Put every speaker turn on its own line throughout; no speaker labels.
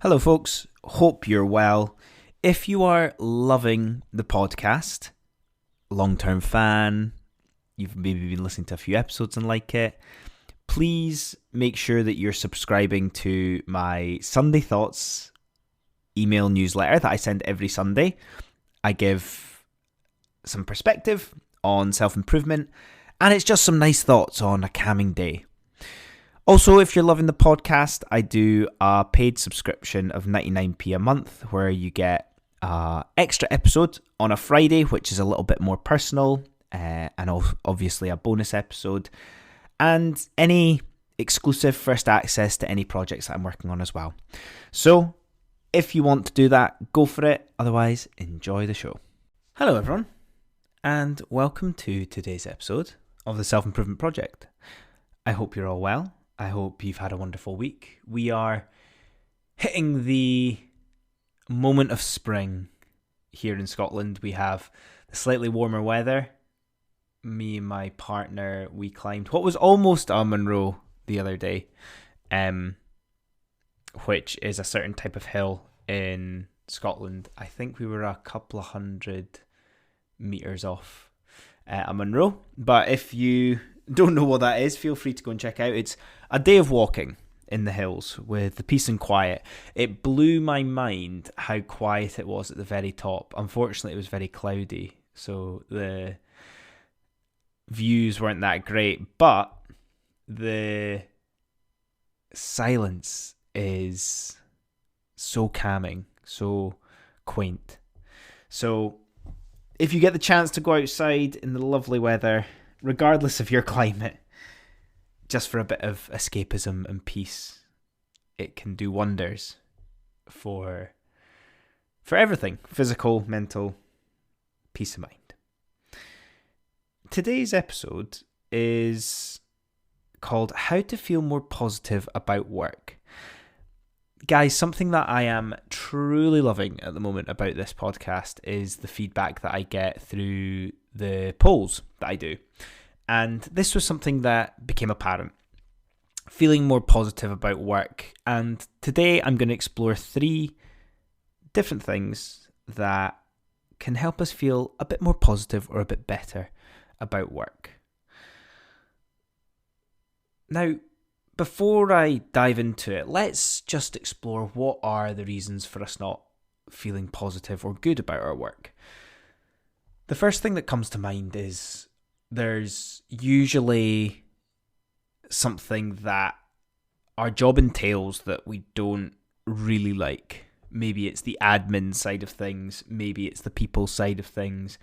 Hello, folks. Hope you're well. If you are loving the podcast, long-term fan, you've maybe been listening to a few episodes and like it, please make sure that you're subscribing to my Sunday Thoughts email newsletter that I send every Sunday. I give some perspective on self-improvement, and it's just some nice thoughts on a calming day. Also, if you're loving the podcast, I do a paid subscription of 99p a month where you get an extra episode on a Friday, which is a little bit more personal, and obviously a bonus episode, and any exclusive first access to any projects that I'm working on as well. So, if you want to do that, go for it. Otherwise, enjoy the show. Hello, everyone, and welcome to today's episode of the Self-Improvement Project. I hope you're all well. I hope you've had a wonderful week. We are hitting the moment of spring here in Scotland. We have the slightly warmer weather. Me and my partner, we climbed what was almost a Munro the other day, which is a certain type of hill in Scotland. I think we were a couple of 100 metres off a Munro. But if you don't know what that is, feel free to go and check out. It's a day of walking in the hills with the peace and quiet. It blew my mind how quiet it was at the very top. Unfortunately, it was very cloudy, so the views weren't that great, but the silence is so calming, so quaint. So if you get the chance to go outside in the lovely weather, regardless of your climate, just for a bit of escapism and peace, it can do wonders for everything, physical, mental, peace of mind. Today's episode is called How to Feel More Positive About Work. Guys, something that I am truly loving at the moment about this podcast is the feedback that I get through the polls that I do. And this was something that became apparent. Feeling more positive about work. And today I'm going to explore 3 different things that can help us feel a bit more positive or a bit better about work. Now, before I dive into it, let's just explore what are the reasons for us not feeling positive or good about our work. The first thing that comes to mind is there's usually something that our job entails that we don't really like. Maybe it's the admin side of things, maybe it's the people side of things,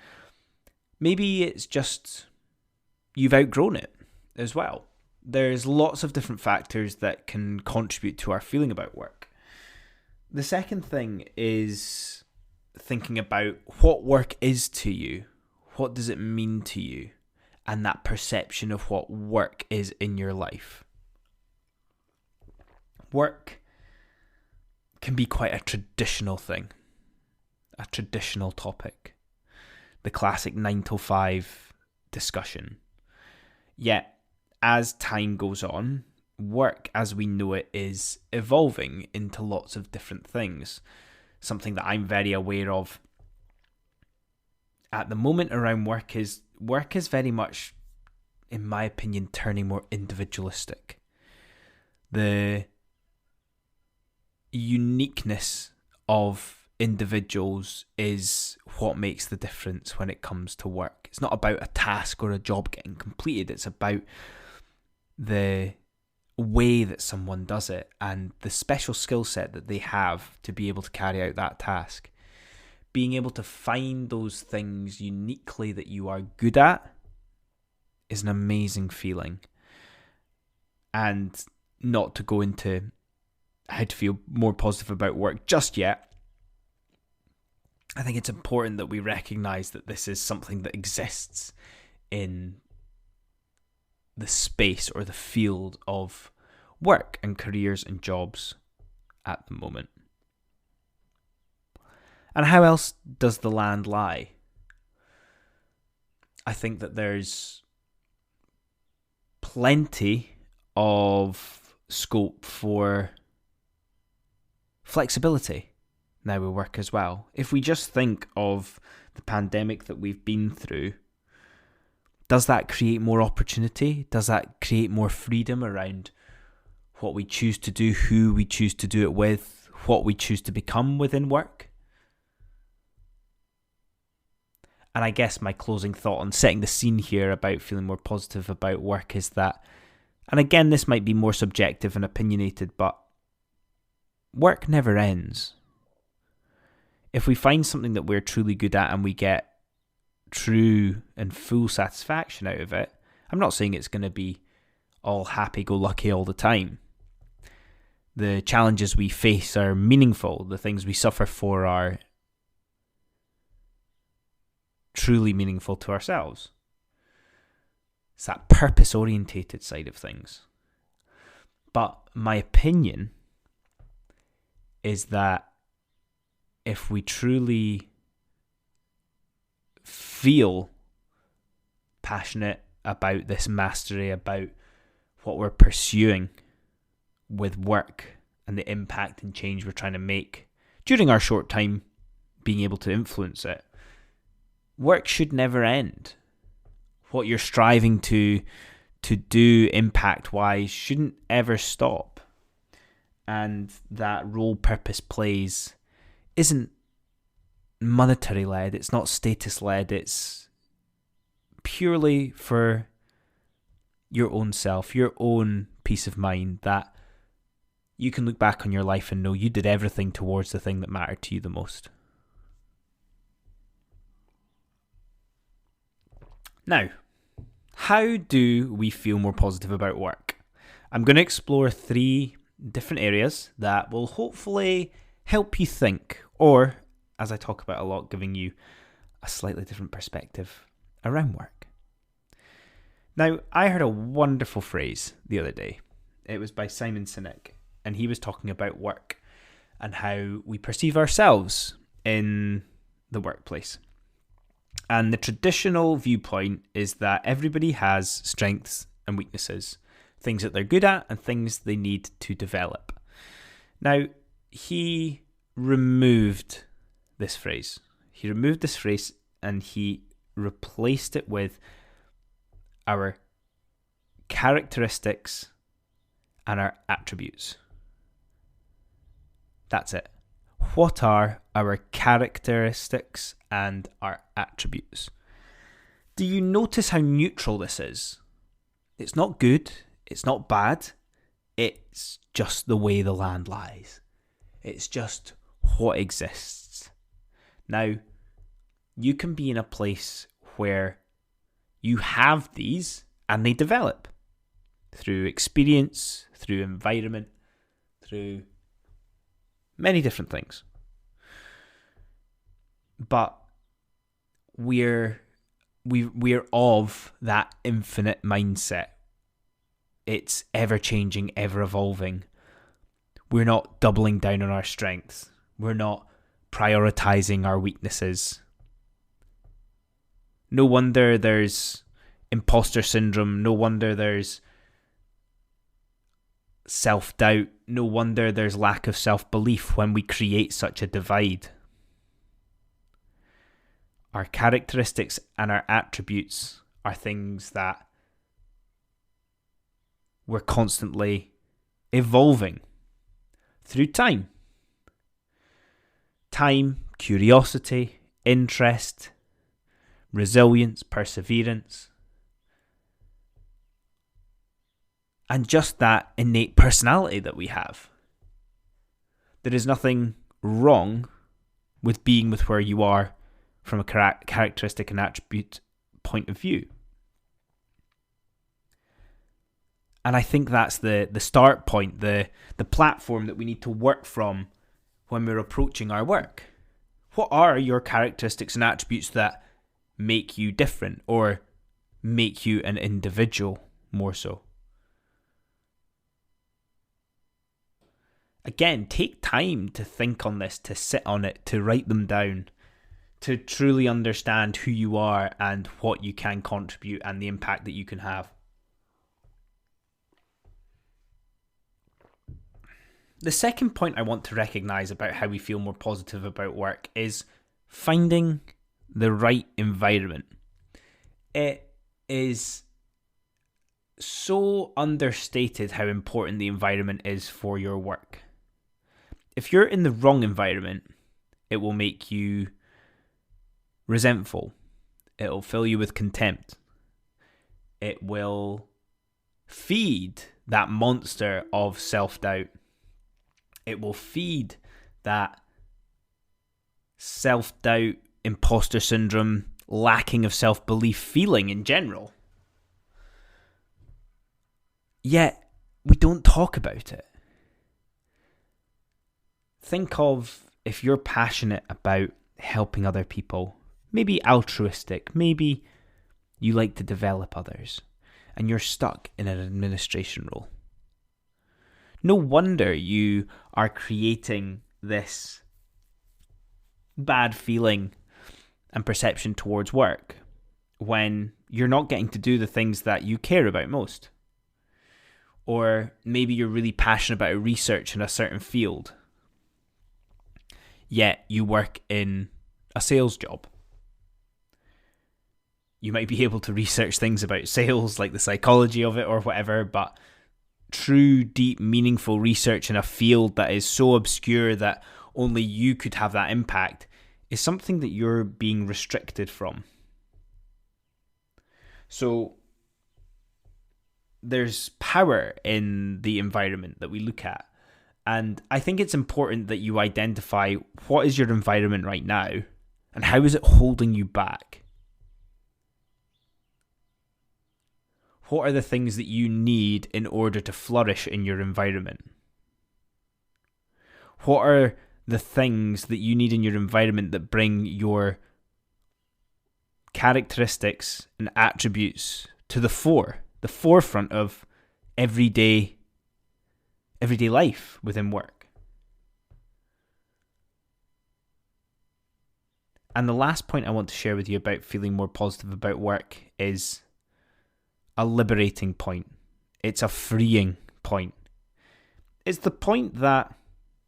maybe it's just you've outgrown it as well. There's lots of different factors that can contribute to our feeling about work. The second thing is thinking about what work is to you. What does it mean to you? And that perception of what work is in your life. Work can be quite a traditional thing, a traditional topic. The classic 9 to 5 discussion. Yet, as time goes on, work as we know it is evolving into lots of different things. Something that I'm very aware of at the moment around work is very much, in my opinion, turning more individualistic. The uniqueness of individuals is what makes the difference when it comes to work. It's not about a task or a job getting completed. It's about the way that someone does it and the special skill set that they have to be able to carry out that task. Being able to find those things uniquely that you are good at is an amazing feeling. And not to go into how to feel more positive about work just yet, I think it's important that we recognise that this is something that exists in the space or the field of work and careers and jobs at the moment. And how else does the land lie? I think that there's plenty of scope for flexibility now with work as well. If we just think of the pandemic that we've been through, does that create more opportunity? Does that create more freedom around what we choose to do, who we choose to do it with, what we choose to become within work? And I guess my closing thought on setting the scene here about feeling more positive about work is that, and again, this might be more subjective and opinionated, but work never ends. If we find something that we're truly good at and we get true and full satisfaction out of it, I'm not saying it's going to be all happy-go-lucky all the time. The challenges we face are meaningful. The things we suffer for are truly meaningful to ourselves. It's that purpose-orientated side of things. But my opinion is that if we truly feel passionate about this mastery, about what we're pursuing with work and the impact and change we're trying to make during our short time being able to influence it, work should never end. What you're striving to do impact-wise shouldn't ever stop. And that role purpose plays isn't monetary-led, it's not status-led, it's purely for your own self, your own peace of mind, that you can look back on your life and know you did everything towards the thing that mattered to you the most. Now, how do we feel more positive about work? I'm going to explore 3 different areas that will hopefully help you think, or, as I talk about a lot, giving you a slightly different perspective around work. Now, I heard a wonderful phrase the other day. It was by Simon Sinek, and he was talking about work and how we perceive ourselves in the workplace. And the traditional viewpoint is that everybody has strengths and weaknesses, things that they're good at and things they need to develop. Now, he removed this phrase. He removed this phrase and he replaced it with our characteristics and our attributes. That's it. What are our characteristics and our attributes? Do you notice how neutral this is? It's not good, it's not bad, it's just the way the land lies. It's just what exists. Now, you can be in a place where you have these and they develop through experience, through environment, through many different things. But we're of that infinite mindset. It's ever changing, ever evolving. We're not doubling down on our strengths. We're not prioritizing our weaknesses. No wonder there's imposter syndrome. No wonder there's self-doubt. No wonder there's lack of self-belief when we create such a divide. Our characteristics and our attributes are things that we're constantly evolving through time. Time, curiosity, interest, resilience, perseverance, and just that innate personality that we have. There is nothing wrong with being with where you are from a characteristic and attribute point of view. And I think that's the start point, the platform that we need to work from when we're approaching our work. What are your characteristics and attributes that make you different or make you an individual more so? Again, take time to think on this, to sit on it, to write them down, to truly understand who you are and what you can contribute and the impact that you can have. The second point I want to recognise about how we feel more positive about work is finding the right environment. It is so understated how important the environment is for your work. If you're in the wrong environment, it will make you resentful. It'll fill you with contempt. It will feed that monster of self-doubt. It will feed that self-doubt, imposter syndrome, lacking of self-belief feeling in general. Yet, we don't talk about it. Think of if you're passionate about helping other people, maybe altruistic, maybe you like to develop others, and you're stuck in an administration role. No wonder you are creating this bad feeling and perception towards work when you're not getting to do the things that you care about most. Or maybe you're really passionate about research in a certain field, yet you work in a sales job. You might be able to research things about sales, like the psychology of it or whatever, but true, deep, meaningful research in a field that is so obscure that only you could have that impact is something that you're being restricted from. So there's power in the environment that we look at. And I think it's important that you identify what is your environment right now and how is it holding you back. What are the things that you need in order to flourish in your environment? What are the things that you need in your environment that bring your characteristics and attributes to the forefront of everyday life within work? And the last point I want to share with you about feeling more positive about work is a liberating point. It's a freeing point. It's the point that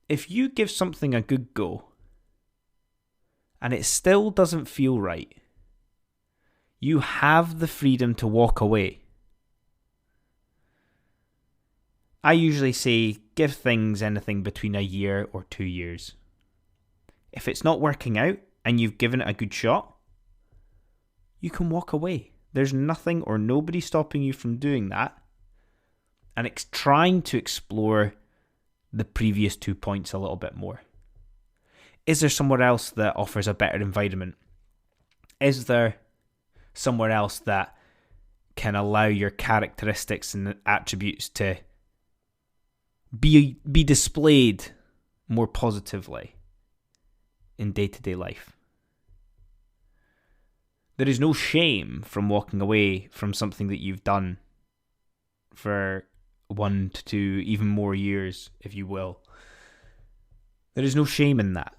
if you give something a good go and it still doesn't feel right, you have the freedom to walk away. I usually say give things anything between a year or 2 years. If it's not working out and you've given it a good shot, you can walk away. There's nothing or nobody stopping you from doing that and trying to explore the previous 2 points a little bit more. Is there somewhere else that offers a better environment? Is there somewhere else that can allow your characteristics and attributes to be displayed more positively in day-to-day life? There is no shame from walking away from something that you've done for 1 to 2, even more years, if you will. There is no shame in that.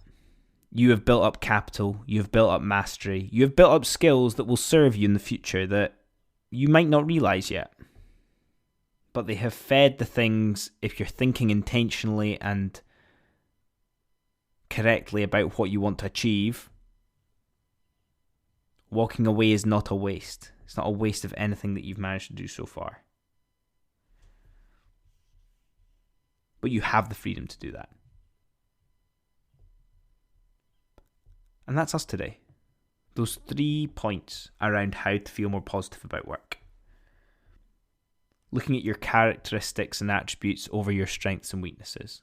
You have built up capital, you have built up mastery, you have built up skills that will serve you in the future that you might not realise yet. But they have fed the things, if you're thinking intentionally and correctly about what you want to achieve, walking away is not a waste. It's not a waste of anything that you've managed to do so far. But you have the freedom to do that. And that's us today. Those 3 points around how to feel more positive about work. Looking at your characteristics and attributes over your strengths and weaknesses.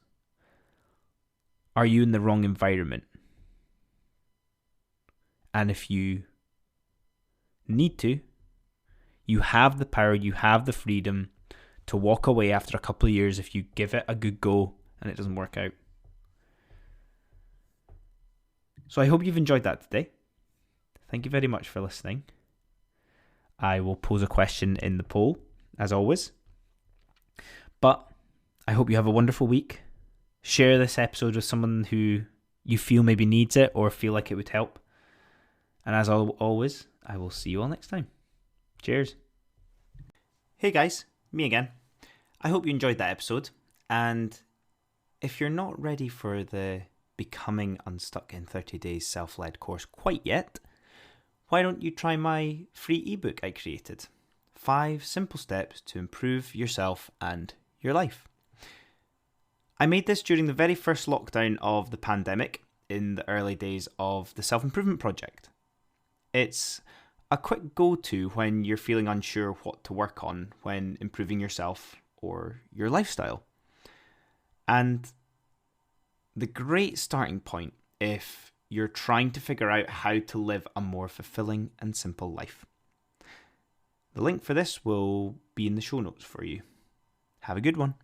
Are you in the wrong environment? And if you need to, you have the power, you have the freedom to walk away after a couple of years if you give it a good go and it doesn't work out. So I hope you've enjoyed that today. Thank you very much for listening. I will pose a question in the poll, as always. But I hope you have a wonderful week. Share this episode with someone who you feel maybe needs it or feel like it would help. And as always, I will see you all next time. Cheers. Hey guys, me again. I hope you enjoyed that episode. And If you're not ready for the Becoming Unstuck in 30 Days self-led course quite yet, why don't you try my free ebook I created? 5 simple steps to improve yourself and your life. I made this during the very first lockdown of the pandemic in the early days of the Self-Improvement Project. It's a quick go-to when you're feeling unsure what to work on when improving yourself or your lifestyle. And the great starting point if you're trying to figure out how to live a more fulfilling and simple life. The link for this will be in the show notes for you. Have a good one.